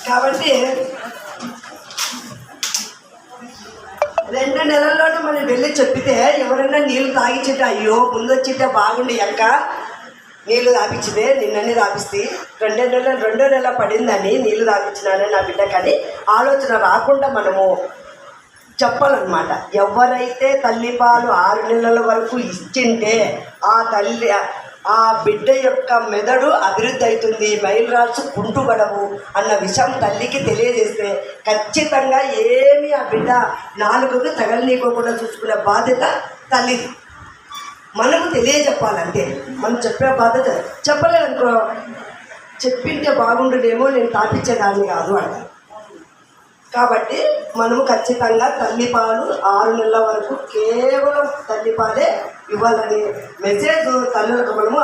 కాబట్టి 2 నెలల్లోనే మనం వెళ్ళి చెప్పితే ఎవరైనా నీళ్ళు తాగించితే అయ్యో ముందు వచ్చింటే బాగుండి అక్క నీళ్ళు తాపించితే నిన్ననే తాపిస్తే 2 నెల పడిందని నీళ్ళు తాపించినానని నా బిడ్డ. కానీ ఆలోచన రాకుండా మనము చెప్పాలన్నమాట. ఎవరైతే తల్లిపాలు 6 నెలల వరకు ఇచ్చింటే ఆ బిడ్డ యొక్క మెదడు అభివృద్ధి అవుతుంది, మైల్ రాల్స్ కుంటుపడవు అన్న విషయం తల్లికి తెలియజేస్తే ఖచ్చితంగా ఏమీ ఆ బిడ్డ నాలుగుకు తగలనీకోకుండా చూసుకునే బాధ్యత తల్లిది. మనకు తెలియజెప్పాలంటే మనం చెప్పే బాధ్యత. చెప్పలేదనుకో చెప్పింటే బాగుండునేమో నేను తాపించేదాన్ని కాదు అంట. కాబట్టి మనము ఖచ్చితంగా తల్లిపాలు 6 నెలల వరకు కేవలం తల్లిపాలే ఇవ్వాలని మెసేజ్ తల్లులకు మనము